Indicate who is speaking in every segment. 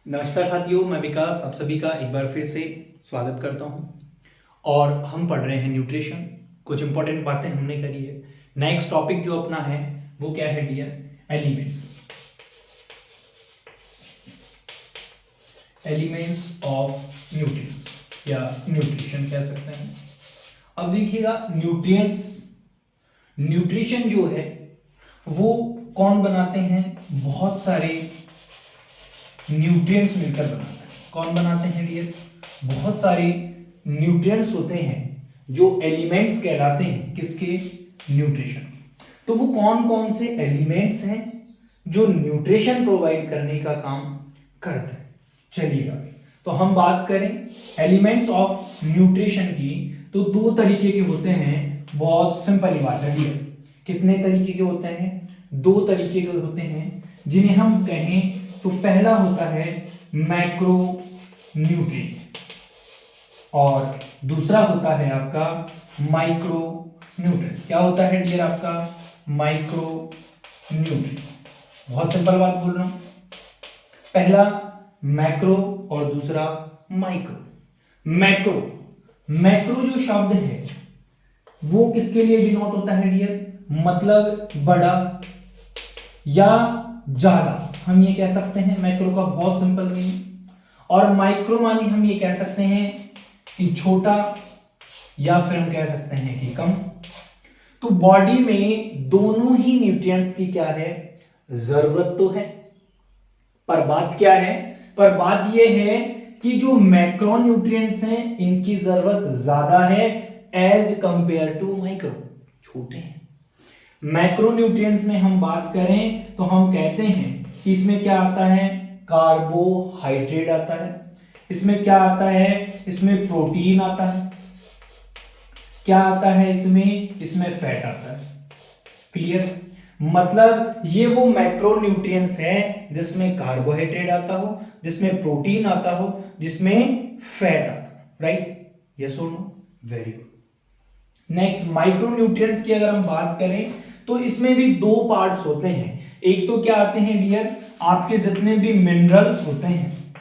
Speaker 1: नमस्कार साथियों, मैं विकास आप सभी का एक बार फिर से स्वागत करता हूं। और हम पढ़ रहे हैं न्यूट्रिशन। कुछ इंपॉर्टेंट बातें हमने करी है। नेक्स्ट टॉपिक जो अपना है वो क्या है dear? Elements. Elements of nutrients या न्यूट्रिशन कह सकते हैं। अब देखिएगा, न्यूट्रिएंट्स न्यूट्रिशन जो है वो कौन बनाते हैं? बहुत सारे न्यूट्रिएंट्स मिलकर बनाते हैं। कौन बनाते हैं डियर? बहुत सारे न्यूट्रिएंट्स होते हैं जो एलिमेंट्स कहलाते हैं। किसके? न्यूट्रिशन। तो वो कौन कौन से एलिमेंट्स हैं जो न्यूट्रिशन प्रोवाइड करने का काम करते हैं? चलिएगा, तो हम बात करें एलिमेंट्स ऑफ न्यूट्रिशन की, तो दो तरीके के होते हैं। बहुत सिंपल बात है डियर। कितने तरीके के होते हैं? दो तरीके के होते हैं, जिन्हें हम कहें तो पहला होता है मैक्रो न्यूट्रिएंट और दूसरा होता है आपका माइक्रो न्यूट्रिएंट। क्या होता है डियर आपका? Micro nutrient. बहुत सिंपल बात बोल रहा हूं। पहला मैक्रो और दूसरा माइक्रो। मैक्रो मैक्रो जो शब्द है वो किसके लिए डिनोट होता है डियर? मतलब बड़ा या ज्यादा, हम ये कह सकते हैं मैक्रो का बहुत सिंपल मीनिंग। और माइक्रो मानी हम ये कह सकते हैं कि छोटा, या फिर हम कह सकते हैं कि कम। तो बॉडी में दोनों ही न्यूट्रिएंट्स की क्या है? जरूरत तो है, पर बात क्या है? पर बात यह है कि जो मैक्रो न्यूट्रिएंट्स हैं इनकी जरूरत ज्यादा है एज कंपेयर टू माइक्रो, छोटे हैं। मैक्रो न्यूट्रिएंट्स में हम बात करें तो हम कहते हैं कि इसमें क्या आता है? कार्बोहाइड्रेट आता है। इसमें क्या आता है? इसमें प्रोटीन आता है। क्या आता है इसमें? इसमें फैट आता है। क्लियर? मतलब ये वो मैक्रो न्यूट्रिएंट्स है जिसमें कार्बोहाइड्रेट आता हो, जिसमें प्रोटीन आता हो, जिसमें फैट आता हो। राइट? यस और no? Very good. Next, micro nutrients की अगर हम बात करें तो इसमें भी दो पार्ट्स होते हैं। एक तो क्या आते हैं डियर? आपके जितने भी मिनरल्स होते हैं,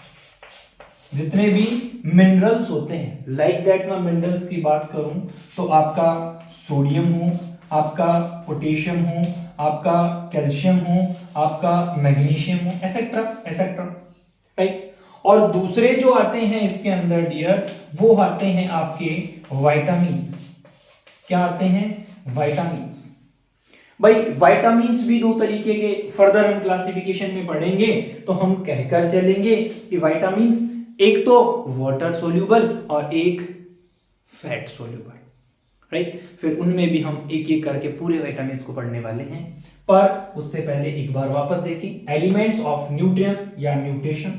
Speaker 1: जितने भी मिनरल्स होते हैं, लाइक दैट मैं मिनरल्स की बात करूं तो आपका सोडियम हो, आपका पोटेशियम हो, आपका कैल्शियम हो, आपका मैग्नीशियम हो, एसेट्रा एसेट्रा। राइट? और दूसरे जो आते हैं इसके अंदर डियर, वो आते हैं आपके विटामिन्स। क्या आते हैं? विटामिन्स। भाई विटामिन्स भी दो तरीके के, फर्दर हम क्लासिफिकेशन में पढ़ेंगे तो हम कहकर चलेंगे कि विटामिन्स एक तो वाटर सोल्यूबल और एक फैट सोल्यूबल। राइट? फिर उनमें भी हम एक एक करके पूरे विटामिन्स को पढ़ने वाले हैं। पर उससे पहले एक बार वापस देखें एलिमेंट्स ऑफ न्यूट्रिएंट्स या न्यूट्रिशन।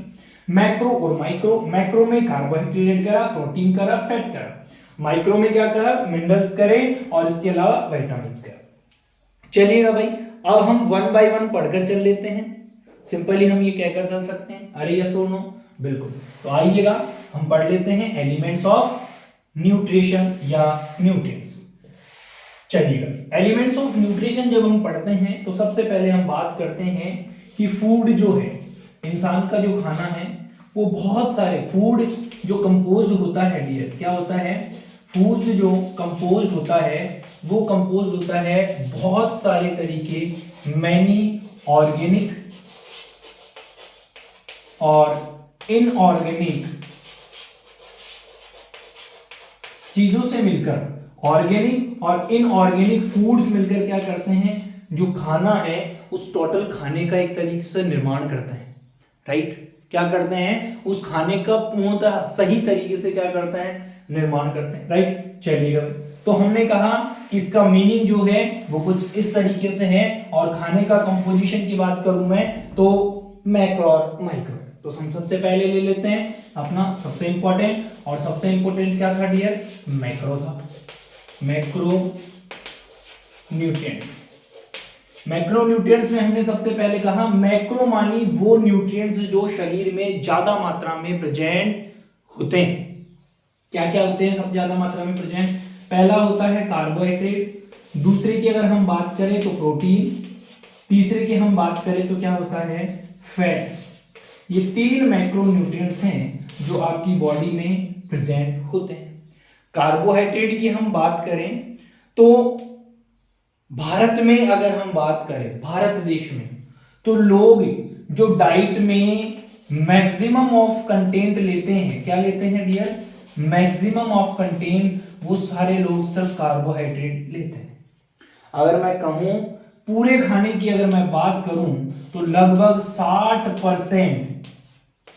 Speaker 1: मैक्रो और माइक्रो। मैक्रो में कार्बोहाइड्रेट करा, प्रोटीन करा, फैट करा। माइक्रो में क्या करा? मिनरल्स करे और इसके अलावा विटामिन्स करा। चलिएगा भाई, अब हम वन बाय वन पढ़कर चल लेते हैं। सिंपली हम ये कहकर चल सकते हैं, अरे यस और नो? बिल्कुल। तो आइएगा हम पढ़ लेते हैं एलिमेंट्स ऑफ न्यूट्रिशन या न्यूट्रिएंट्स। चलिएगा, एलिमेंट्स ऑफ न्यूट्रिशन जब हम पढ़ते हैं तो सबसे पहले हम बात करते हैं कि फूड जो है, इंसान का जो खाना है, वो बहुत सारे फूड जो कंपोज्ड होता है डियर, क्या होता है? फूड जो कंपोज्ड होता है वो कंपोज्ड होता है बहुत सारे तरीके, मैनी ऑर्गेनिक और इनऑर्गेनिक चीजों से मिलकर, ऑर्गेनिक और इनऑर्गेनिक फूड्स मिलकर क्या करते हैं? जो खाना है उस टोटल खाने का एक तरीके से निर्माण करते हैं। राइट? क्या करते हैं? उस खाने का पूर्णतः सही तरीके से क्या करता है? निर्माण करते हैं। राइट? चलिएगा, तो हमने कहा इसका मीनिंग जो है वो कुछ इस तरीके से है। और खाने का कंपोजिशन की बात करूं मैं तो मैक्रो और माइक्रो। तो हम सबसे पहले ले लेते हैं अपना सबसे इंपॉर्टेंट, और सबसे इंपॉर्टेंट क्या था डियर? मैक्रो था। Macro nutrients. मैक्रो न्यूट्रिएंट्स में हमने सबसे पहले कहा मैक्रो मानी वो न्यूट्रिएंट्स जो शरीर में ज्यादा मात्रा में प्रेजेंट होते हैं। क्या क्या होते हैं सब ज्यादा मात्रा में प्रेजेंट? पहला होता है कार्बोहाइड्रेट, दूसरे की अगर हम बात करें तो प्रोटीन, तीसरे की हम बात करें तो क्या होता है? फैट। ये 3 मैक्रोन्यूट्रिएंट्स हैं जो आपकी बॉडी में प्रेजेंट होते हैं। कार्बोहाइड्रेट की हम बात करें तो भारत में अगर हम बात करें, भारत देश में, तो लोग जो डाइट में मैक्सिमम ऑफ कंटेंट लेते हैं, क्या लेते हैं डियर, मैक्सिमम ऑफ कंटेंट, वो सारे लोग सिर्फ कार्बोहाइड्रेट लेते हैं। अगर मैं कहूं पूरे खाने की अगर मैं बात करूं तो लगभग 60%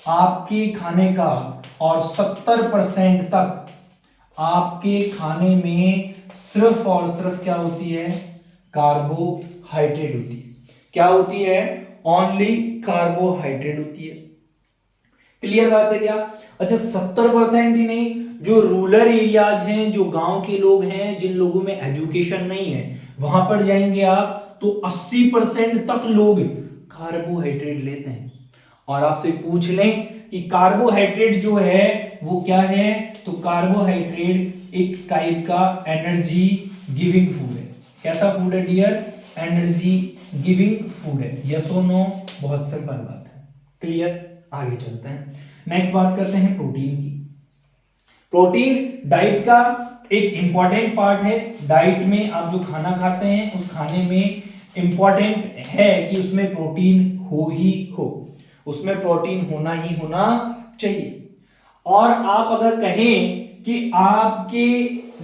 Speaker 1: आपके खाने का और 70% तक आपके खाने में सिर्फ और सिर्फ क्या होती है, कार्बोहाइड्रेट होती है। क्या होती है, ओनली कार्बोहाइड्रेट होती है। क्लियर बात है क्या? अच्छा 70% ही नहीं, जो रूरल एरियाज हैं, जो गांव के लोग हैं, जिन लोगों में एजुकेशन नहीं है, वहां पर जाएंगे आप तो 80% तक लोग कार्बोहाइड्रेट लेते हैं। और आपसे पूछ लें कि कार्बोहाइड्रेट जो है वो क्या है, तो कार्बोहाइड्रेट एक टाइप का एनर्जी गिविंग फूड है। कैसा फूड है डियर, एनर्जी गिविंग फूड है। यस और नो, बहुत सिंपल बात है। क्लियर, आगे चलते हैं। नेक्स्ट बात करते हैं प्रोटीन की। प्रोटीन डाइट का एक इंपॉर्टेंट पार्ट है। डाइट में आप जो खाना खाते हैं उस खाने में इंपॉर्टेंट है कि उसमें प्रोटीन हो ही हो, उसमें प्रोटीन होना ही होना चाहिए। और आप अगर कहें कि आपके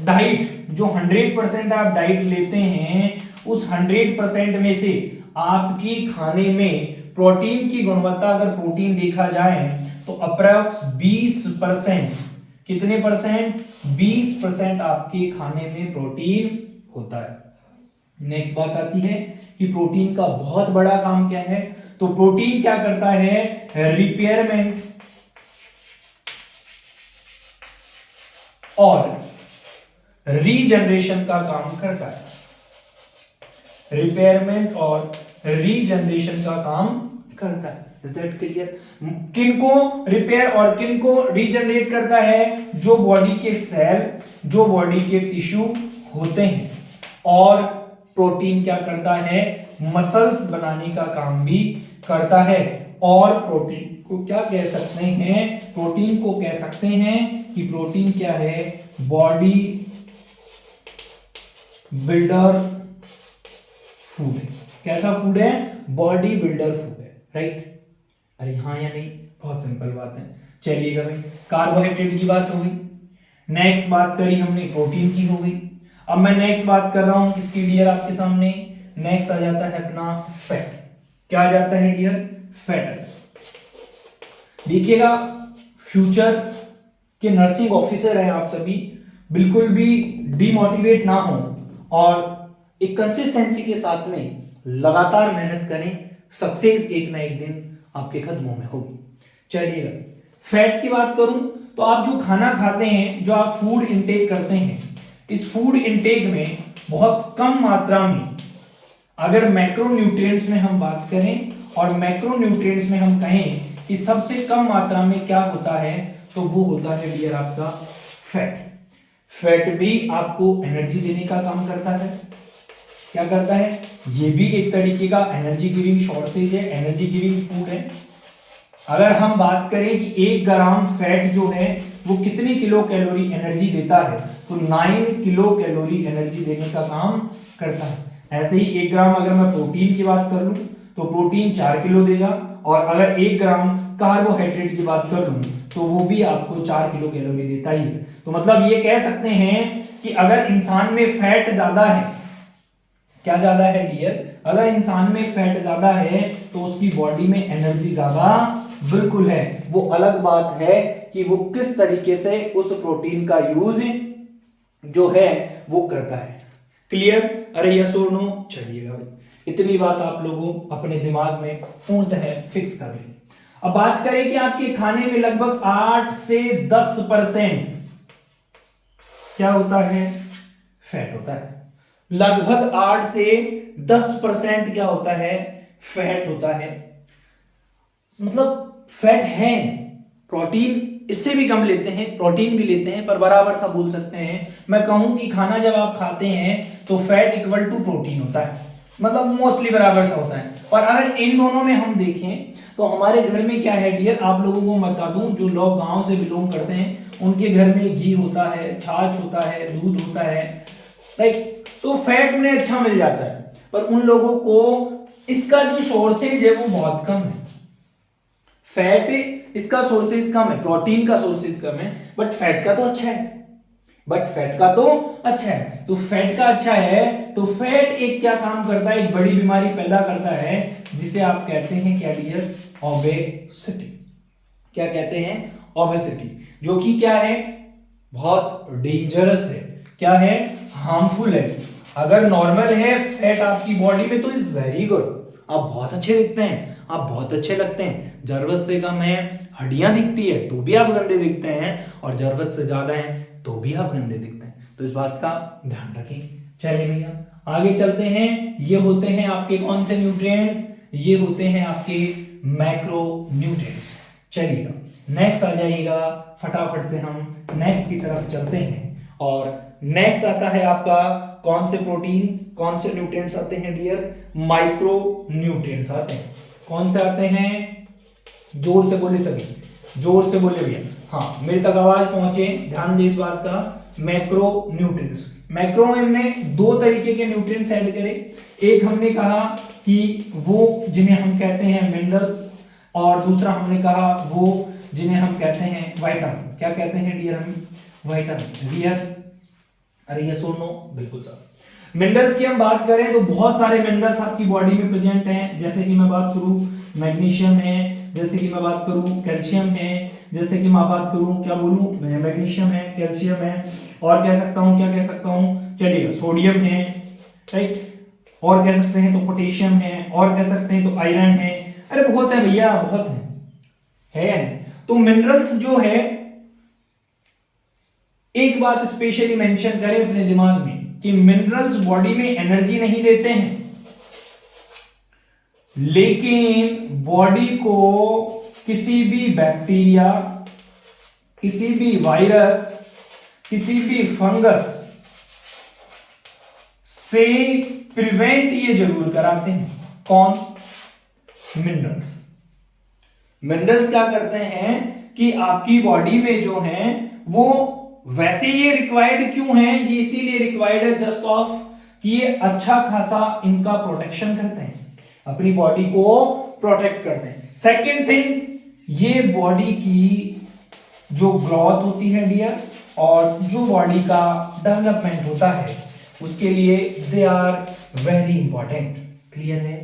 Speaker 1: डाइट जो 100% आप डाइट लेते हैं, उस 100% में से आपकी खाने में प्रोटीन की गुणवत्ता अगर प्रोटीन देखा जाए तो अप्रॉक्स 20%, कितने परसेंट, 20% आपके खाने में प्रोटीन होता है। नेक्स्ट बात आती है कि प्रोटीन का बहुत बड़ा काम क्या है, तो प्रोटीन क्या करता है, रिपेयरमेंट और रीजनरेशन का काम करता है। रिपेयरमेंट और रीजनरेशन का काम करता है। Is that clear? किनको रिपेयर और किनको रीजनरेट करता है, जो बॉडी के सेल, जो बॉडी के टिश्यू होते हैं। और प्रोटीन क्या करता है, मसल्स बनाने का काम भी करता है। और प्रोटीन को क्या कह सकते हैं, प्रोटीन को कह सकते हैं कि प्रोटीन क्या है, बॉडी बिल्डर फूड है। कैसा फूड है, बॉडी बिल्डर फूड है। राइट, अरे हाँ या नहीं, बहुत सिंपल बात है। चलिएगा भाई, कार्बोहाइड्रेट की बात हो गई, नेक्स्ट बात करी हमने प्रोटीन की हो गई। अब मैं नेक्स्ट बात कर रहा हूं किसकी डियर, आपके सामने नेक्स्ट आ जाता है अपना फैट। क्या आ जाता है डियर, फैट। देखिएगा, फ्यूचर के नर्सिंग ऑफिसर हैं आप सभी, बिल्कुल भी डिमोटिवेट ना हो और एक कंसिस्टेंसी के साथ में लगातार मेहनत करें, सक्सेस एक ना एक दिन आपके कदमों में होगी। चलिएगा, फैट की बात करूं तो आप जो खाना खाते हैं, जो आप फूड इंटेक करते हैं, इस फूड इंटेक में बहुत कम मात्रा में, अगर मैक्रोन्यूट्रिएंट्स में हम बात करें और मैक्रोन्यूट्रिएंट्स में हम कहें कि सबसे कम मात्रा में क्या होता है, तो वो होता है डियर आपका फैट। फैट भी आपको एनर्जी देने का काम करता है। क्या करता है, ये भी एक तरीके का एनर्जी गिविंग सोर्सेज है, एनर्जी गिविंग फूड है। अगर हम बात करें कि 1 ग्राम फैट जो है वो कितनी किलो कैलोरी एनर्जी देता है, तो 9 किलो कैलोरी एनर्जी देने का काम करता है। ऐसे ही 1 ग्राम अगर मैं प्रोटीन की बात कर लूं तो प्रोटीन 4 किलो देगा, और अगर 1 ग्राम कार्बोहाइड्रेट की बात कर लूं तो वो भी आपको 4 किलो कैलोरी देता ही है। तो मतलब ये कह सकते हैं कि अगर इंसान में फैट ज्यादा है, क्या ज्यादा है डियर, अगर इंसान में फैट ज्यादा है तो उसकी बॉडी में एनर्जी ज्यादा बिल्कुल है। वो अलग बात है कि वो किस तरीके से उस प्रोटीन का यूज जो है वो करता है। क्लियर, अरे यस और नो। चलिएगा भाई, इतनी बात आप लोगों अपने दिमाग में पूर्णतः फिक्स कर लें। अब बात करें कि आपके खाने में लगभग 8 से 10% क्या होता है, फैट होता है। लगभग 8 से 10% क्या होता है, फैट होता है। मतलब फैट है, प्रोटीन इससे भी कम लेते हैं, प्रोटीन भी लेते हैं, पर बराबर सा बोल सकते हैं। मैं कहूं कि खाना जब आप खाते हैं तो फैट इक्वल टू प्रोटीन होता है। मतलब मोस्टली बराबर सा होता है। और अगर इन दोनों में हम देखें तो हमारे घर में क्या है डियर, आप लोगों को बता दूं, जो लोग गांव से बिलोंग करते हैं उनके घर में घी होता है, छाछ होता है, दूध होता है, राइट। तो फैट उन्हें अच्छा मिल जाता है, पर उन लोगों को इसका जो सोर्सेज है वो बहुत कम है। फैट इसका सोर्सेज कम है, प्रोटीन का सोर्सेज कम है, बट फैट का तो अच्छा है, बट फैट का तो अच्छा है। तो फैट का अच्छा है तो फैट एक क्या काम करता है, एक बड़ी बीमारी पैदा करता है जिसे आप कहते हैं क्या डियर, ओबेसिटी। क्या कहते हैं, ओबेसिटी, जो कि क्या है, बहुत डेंजरस है, क्या है, हार्मफुल है। अगर नॉर्मल है फैट आपकी बॉडी में तो इज वेरी गुड, आप बहुत अच्छे दिखते हैं, आप बहुत अच्छे लगते हैं। जरूरत से कम है, हड्डियां दिखती है तो भी आप गंदे दिखते हैं, और जरूरत से ज्यादा है तो भी आप गंदे दिखते हैं। तो इस बात का ध्यान रखें। चलिए भैया आगे चलते हैं। ये होते हैं आपके कौन से न्यूट्रिएंट्स, ये होते हैं आपके मैक्रो न्यूट्रिएंट्स। चलिएगा नेक्स्ट आ जाइएगा, फटाफट से हम नेक्स्ट की तरफ चलते हैं। और नेक्स्ट आता है आपका कौन से प्रोटीन, कौन से न्यूट्रिएंट्स आते हैं डियर, माइक्रो न्यूट्रिएंट्स आते हैं। कौन से आते हैं, जोर से बोले सभी, जोर से बोले भैया, हाँ मेरे तक आवाज पहुंचे, ध्यान दे इस बात का। मैक्रो न्यूट्रिएंट्स, मैक्रो में हमने दो तरीके के न्यूट्रिएंट्स ऐड करे। एक हमने कहा कि वो जिन्हें हम कहते हैं मिनरल्स, और दूसरा हमने कहा वो जिन्हें हम कहते हैं विटामिन। क्या कहते हैं डियर, हम विटामिन। डियर अरे ये सुनो, बिल्कुल सर। मिनरल्स की हम बात करें तो बहुत सारे मिनरल्स आपकी बॉडी में प्रेजेंट हैं, जैसे कि मैं बात करूं मैग्नीशियम है, जैसे कि मैं बात करूं कैल्शियम है, जैसे कि मैं बात करूं क्या बोलूं, मैग्नीशियम है, कैल्शियम है, और कह सकता हूं, क्या कह सकता हूं, चलिए सोडियम है, राइट, और कह सकते हैं तो पोटेशियम है, और कह सकते हैं तो आयरन है। अरे बहुत है भैया, बहुत है। तो मिनरल्स जो है, एक बात स्पेशली मेंशन करें अपने दिमाग में कि मिनरल्स बॉडी में एनर्जी नहीं देते हैं, लेकिन बॉडी को किसी भी बैक्टीरिया, किसी भी वायरस, किसी भी फंगस से प्रिवेंट ये जरूर कराते हैं। कौन, मिनरल्स। मिनरल्स क्या करते हैं कि आपकी बॉडी में जो है वो, वैसे ये रिक्वायर्ड क्यों है, ये इसीलिए रिक्वायर्ड है जस्ट ऑफ कि ये अच्छा खासा इनका प्रोटेक्शन करते हैं, अपनी बॉडी को प्रोटेक्ट करते हैं। सेकेंड थिंग, ये बॉडी की जो ग्रोथ होती है डियर, और जो बॉडी का डेवलपमेंट होता है उसके लिए they are very important. Clear है,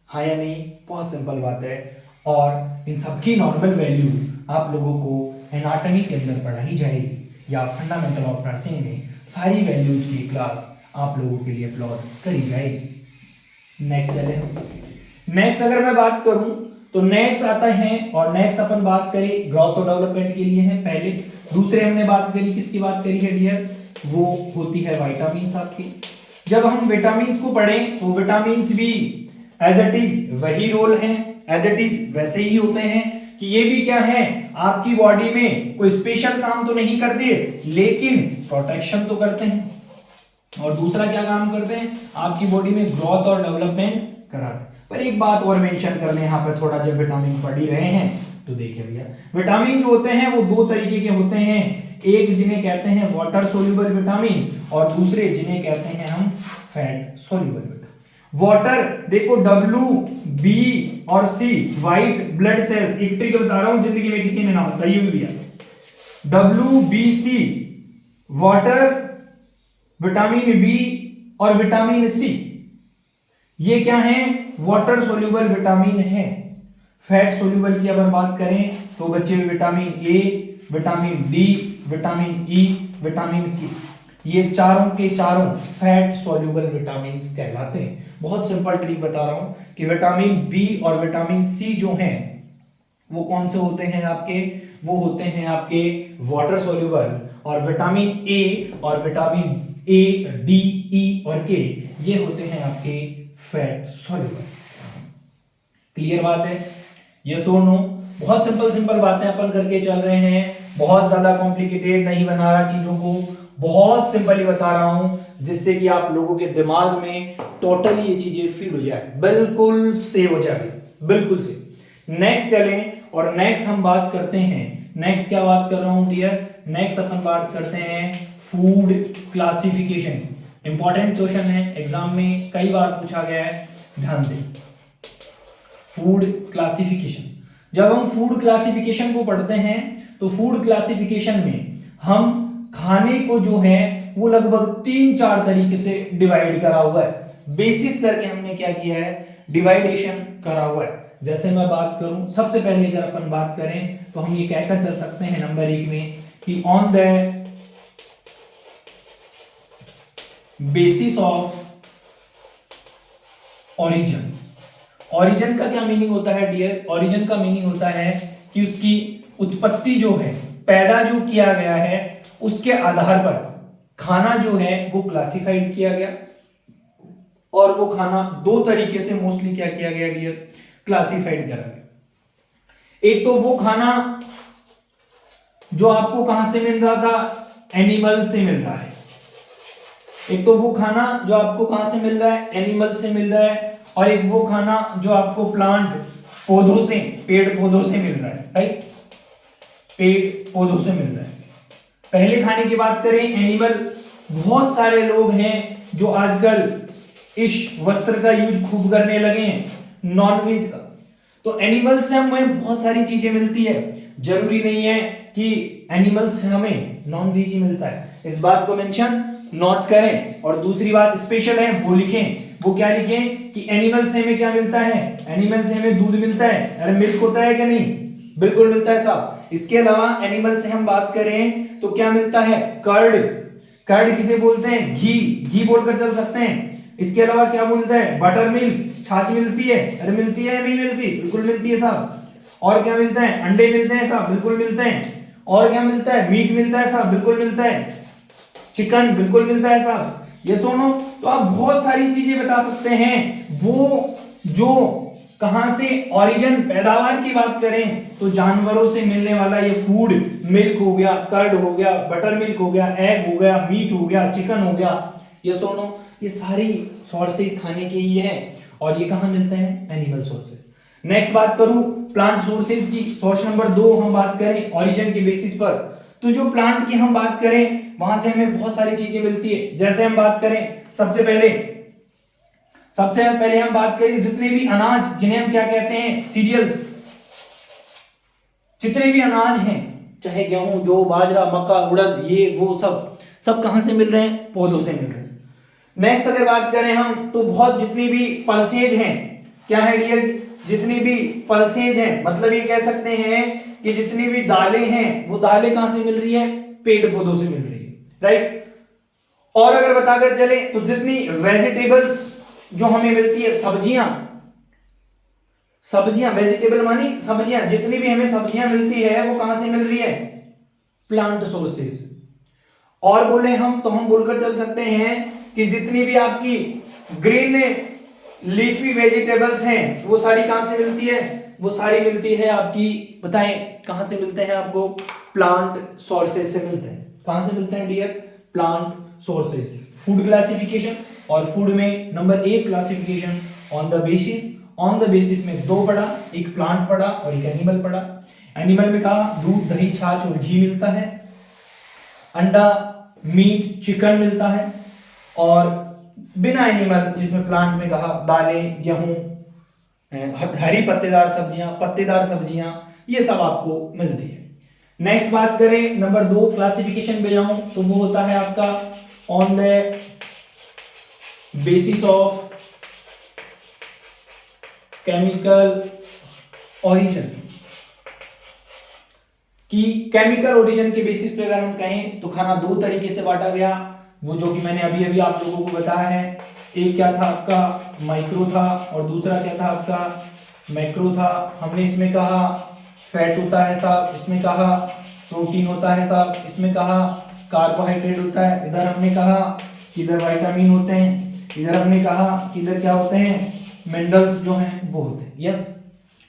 Speaker 1: हाँ या नहीं, बहुत सिंपल बात है। और इन सबकी नॉर्मल वैल्यू आप लोगों को एनाटॉमी के अंदर पढ़ाई जाएगी, या फंडामेंटल ऑफ नर्सिंग में सारी वैल्यूज की क्लास आप लोगों के लिए अपलोड करी जाएगी। नेक्स्ट चले, नेक्स्ट अगर मैं बात करूं तो नेक्स्ट आता है, और नेक्स्ट अपन बात करें ग्रोथ और डेवलपमेंट के लिए है पहले। दूसरे हमने बात करी, किसकी बात करी है डियर, वो होती है विटामिन्स आपकी। जब हम विटामिन्स को पढ़ें तो विटामिन्स भी एज इट इज वही रोल है, एज इट इज वैसे ही होते हैं कि ये भी क्या है, आपकी बॉडी में कोई स्पेशल काम तो नहीं करते, लेकिन प्रोटेक्शन तो करते हैं। और दूसरा क्या काम करते हैं, आपकी बॉडी में ग्रोथ और डेवलपमेंट कराते हैं। पर एक बात और मेंशन कर लें यहाँ पे, थोड़ा जब विटामिन पढ़ ही रहे हैं तो देखिए भैया, विटामिन जो होते हैं वो दो तरीके के होते हैं, एक जिन्हें कहते हैं वाटर सोल्यूबल विटामिन, और दूसरे जिन्हें कहते हैं हम फैट सोल्यूबल विटामिन। वाटर देखो, W, B और C व्हाइट ब्लड सेल्स, एक तरीके बता रहा हूं, जिंदगी में किसी ने ना बताइए भैया, WBC वाटर, विटामिन B और विटामिन C, ये क्या है, वाटर सोल्यूबल विटामिन है। फैट सोल्यूबल की अगर बात करें तो बच्चे vitamin A, vitamin D, vitamin E, vitamin K, ये चारों के चारों फैट सोल्यूबल विटामिन कहलाते हैं। बहुत सिंपल ट्रिक बता रहा हूं कि विटामिन B और विटामिन C जो हैं वो कौन से होते हैं आपके, वो होते हैं आपके वाटर सोल्यूबल, और विटामिन A और विटामिन A, D, E और K ये होते हैं आपके फैट सोल्यूबल। क्लियर बात है, यस और नो? बहुत सिंपल सिंपल बातें अपन करके चल रहे हैं, बहुत ज्यादा कॉम्प्लिकेटेड नहीं बना रहा चीजों को, बहुत सिंपली बता रहा हूं जिससे कि आप लोगों के दिमाग में टोटली ये चीजें फीड हो जाए, बिल्कुल सेव हो जाए, बिल्कुल सेव। नेक्स्ट चलें और नेक्स्ट हम बात करते हैं, नेक्स्ट क्या बात कर रहा हूं डियर, नेक्स्ट अपन बात करते हैं फूड क्लासिफिकेशन। इंपॉर्टेंट क्वेश्चन है, एग्जाम में कई बार पूछा गया है, ध्यान दें। फूड क्लासिफिकेशन, जब हम फूड क्लासिफिकेशन को पढ़ते हैं तो फूड क्लासिफिकेशन में हम खाने को जो है वो लगभग 3-4 तरीके से डिवाइड करा हुआ है, बेसिस करके हमने क्या किया है, डिवाइडेशन करा हुआ है। जैसे मैं बात करूं, सबसे पहले अगर अपन बात करें तो हम ये कहकर चल सकते हैं नंबर 1 में कि on the basis of origin. Origin का क्या मीनिंग होता है डियर, ओरिजिन का मीनिंग होता है कि उसकी उत्पत्ति जो है, पैदा जो किया गया है, उसके आधार पर खाना जो है वो क्लासिफाइड किया गया। और वो खाना 2 तरीके से मोस्टली क्या किया गया डियर, क्लासिफाइड करा गया। एक तो वो खाना जो आपको कहां से मिल रहा था, एनिमल से मिल रहा है। एक तो वो खाना जो आपको कहां से मिल रहा है, एनिमल से मिल रहा है, और एक वो खाना जो आपको प्लांट, पौधों से, पेड़ पौधों से मिल रहा है, राइट, पेड़ पौधों से मिल रहा है। पहले खाने की बात करें एनिमल, बहुत सारे लोग हैं जो आजकल इस वस्त्र का यूज खूब करने लगे हैं, नॉनवेज का। तो एनिमल से हमें बहुत सारी चीजें मिलती है, जरूरी नहीं है कि एनिमल से हमें नॉनवेज ही मिलता है, इस बात को मेंशन नोट करें। और दूसरी बात स्पेशल है, वो लिखें, वो क्या लिखें कि एनिमल से हमें क्या मिलता है, एनिमल से हमें दूध मिलता है, अरे मिल्क होता है कि नहीं, बिल्कुल मिलता है साहब। इसके अलावा एनिमल से हम बात करें तो क्या मिलता है, कर्ड, कर्ड किसे बोलते हैं, घी, घी बोलकर चल सकते हैं। इसके अलावा क्या बोलते हैं, बटर मिल्क, छाछ मिलती है, अरे मिलती है नहीं मिलती, बिल्कुल मिलती है साहब। और क्या मिलता है, अंडे मिलते हैं साहब, बिल्कुल मिलते हैं। और क्या मिलता है, मीट मिलता है साहब, बिल्कुल मिलता है। चिकन बिल्कुल मिलता है साहब, ये सुनो। तो आप बहुत सारी चीजें बता सकते हैं, वो जो कहां से ओरिजिन, पैदावार की बात करें तो जानवरों से मिलने वाला ये फूड, मिल्क हो गया, कर्ड हो गया, बटर मिल्क हो गया, एग हो गया, मीट हो गया, चिकन हो गया, ये सुनो, ये सारी सोर्सेज खाने के ही हैं। और ये कहां मिलते हैं, एनिमल सोर्सेज। नेक्स्ट बात करूं प्लांट सोर्सेज की, सोर्स नंबर 2 हम बात करें ओरिजिन के बेसिस पर, तो जो प्लांट की हम बात करें वहां से हमें बहुत सारी चीजें मिलती है। जैसे हम बात करें सबसे पहले हम बात करें जितने भी अनाज, जिन्हें हम क्या कहते हैं, सीरियल्स, जितने भी अनाज हैं, चाहे गेहूं, जौ, बाजरा, मक्का, उड़द, ये वो सब कहां से मिल रहे हैं, पौधों से मिल रहे हैं। नेक्स्ट अगर बात करें हम तो बहुत जितनी भी पल्सेज हैं, क्या है डियर, जितनी भी पल्सेज हैं, मतलब ये कह सकते हैं कि जितनी भी दालें हैं, वो दालें कहां से मिल रही है, पेड़ पौधों से मिल रही है, राइट। और अगर बताकर चले तो जितनी वेजिटेबल्स जो हमें मिलती है, सब्जियां, वेजिटेबल मानी सब्जियां, जितनी भी हमें सब्जियां मिलती है वो कहां से मिल रही है, प्लांट सोर्सेज। और बोले हम तो हम बोलकर चल सकते हैं कि जितनी भी आपकी ग्रीन लीफी वेजिटेबल्स हैं वो सारी कहां से मिलती है, वो सारी मिलती है आपकी, बताएं कहां से मिलते हैं आपको, प्लांट सोर्सेज से मिलते हैं। कहां से मिलते हैं dear, plant sources. Food classification, और फूड में number 1 classification on the basis में 2 पढ़ा, एक प्लांट पढ़ा और एक एनिमल पढ़ा। एनिमल में कहा दूध, दही, छाछ और घी मिलता है, अंडा, मीट, चिकन मिलता है, और बिना एनिमल जिसमें प्लांट में कहा दालें, गेहूं, हरी पत्तेदार सब्जियां, ये सब आपको मिलती है। नेक्स्ट बात करें नंबर 2 क्लासिफिकेशन पे जाऊं तो वो होता है आपका on the basis of chemical origin, कि केमिकल ओरिजिन के बेसिस पे अगर हम कहें तो खाना 2 तरीके से बांटा गया, वो जो कि मैंने अभी अभी आप लोगों को बताया है। एक क्या था आपका, माइक्रो था, और दूसरा क्या था आपका, मैक्रो था। हमने इसमें कहा फैट होता है साहब, इसमें कहा प्रोटीन होता है साहब, इसमें कहा कार्बोहाइड्रेट होता है, इधर हमने कहा कि इधर विटामिन होते हैं, इधर हमने कहा कि इधर क्या होते हैं, मिनरल्स जो हैं वो होते हैं। यस,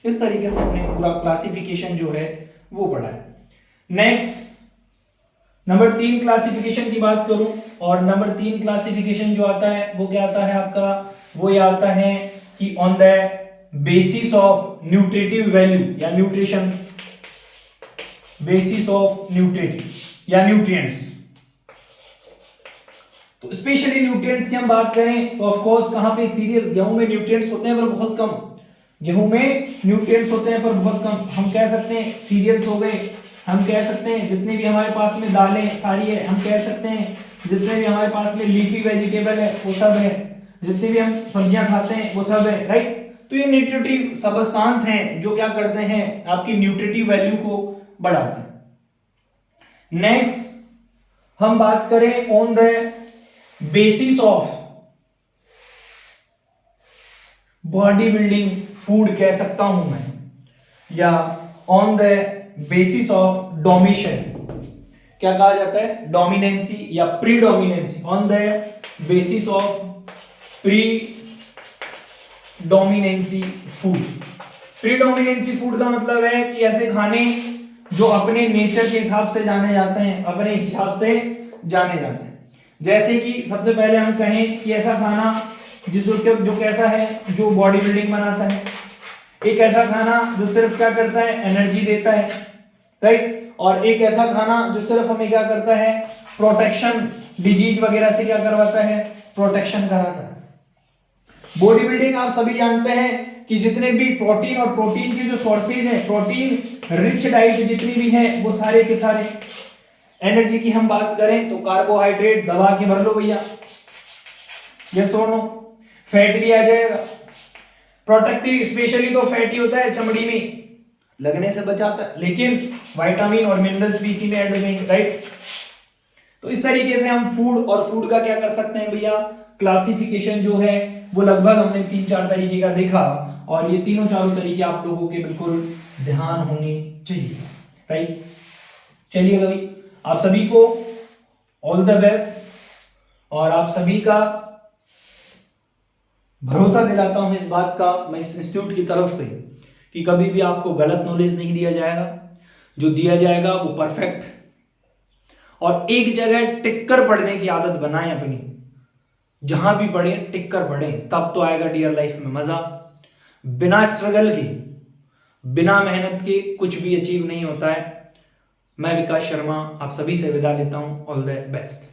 Speaker 1: इस तरीके से हमने पूरा क्लासिफिकेशन जो है वो पढ़ा है। नेक्स्ट नंबर 3 क्लासिफिकेशन की बात करूं, और नंबर 3 क्लासिफिकेशन जो आता है वो क्या आता है आपका, वो ये आता है कि on the basis of nutritive value या न्यूट्रिशन, बेसिस ऑफ न्यूट्रिटिव या न्यूट्रिएंट्स। तो स्पेशली न्यूट्रिएंट्स की हम बात करें तो ऑफ कोर्स कहां पे सीरियस, गेहूं में न्यूट्रिएंट्स होते हैं पर बहुत कम, गेहूं में न्यूट्रिएंट्स होते हैं पर बहुत कम। हम कह सकते हैं सीरियल्स हो गए, हम कह सकते हैं जितने भी हमारे पास में दालें सारी है, हम कह सकते हैं जितने भी हमारे पास में लीफी वेजिटेबल है वो सब है, जितने भी हम सब्जियां खाते हैं वो सब है, राइट। तो ये न्यूट्रिटिव सब्सटेंस हैं जो क्या करते हैं, आपकी न्यूट्रिटिव वैल्यू को बढ़ाते हैं। नेक्स्ट हम बात करें on the basis of body building food कह सकता हूं मैं, या on the basis of domination, क्या कहा जाता है, डोमिनेंसी या predominancy, on the basis of predominancy food. Predominancy food का मतलब है कि ऐसे खाने जो अपने नेचर के हिसाब से जाने जाते हैं, अपने हिसाब से जाने जाते हैं। जैसे कि सबसे पहले हम कहें कि ऐसा खाना जो कैसा है, जो बॉडी बिल्डिंग बनाता है, एक ऐसा खाना जो सिर्फ क्या करता है, एनर्जी देता है, राइट, और एक ऐसा खाना जो सिर्फ हमें क्या करता है, प्रोटेक्शन, डिजीज वगैरह से क्या करवाता है, प्रोटेक्शन कराता है। बॉडी बिल्डिंग आप सभी जानते हैं कि जितने भी प्रोटीन और प्रोटीन के जो सोर्सेज हैं, प्रोटीन रिच डाइट जितनी भी है वो सारे के सारे, एनर्जी की हम बात करें तो कार्बोहाइड्रेट दबा के भर लो भैया, यस और नो, फैट भी आ जाएगा, प्रोटेक्टिव स्पेशली तो फैटी होता है, चमड़ी में लगने से बचाता है, लेकिन विटामिन और मिनरल्स भी इसी में ऐड हो जाएंगे, राइट। तो इस तरीके से हम फूड और फूड का क्या कर सकते हैं भैया, क्लासिफिकेशन जो है वो लगभग हमने 3-4 तरीके का देखा, और ये तीनों चारों तरीके आप लोगों के बिल्कुल ध्यान होने चाहिए, राइट। चलिए भाई, आप सभी को ऑल द बेस्ट, और आप सभी का भरोसा दिलाता हूं इस बात का मैं इस इंस्टीट्यूट की तरफ से कि कभी भी आपको गलत नॉलेज नहीं दिया जाएगा, जो दिया जाएगा वो परफेक्ट, और एक जगह टिक कर पढ़ने की आदत बनाएं अपनी, जहां भी पढ़े टिक कर पढ़ें, तब तो आएगा डियर लाइफ में मजा। बिना स्ट्रगल के, बिना मेहनत के कुछ भी अचीव नहीं होता है। मैं विकास शर्मा आप सभी से विदा लेता हूं, ऑल द बेस्ट।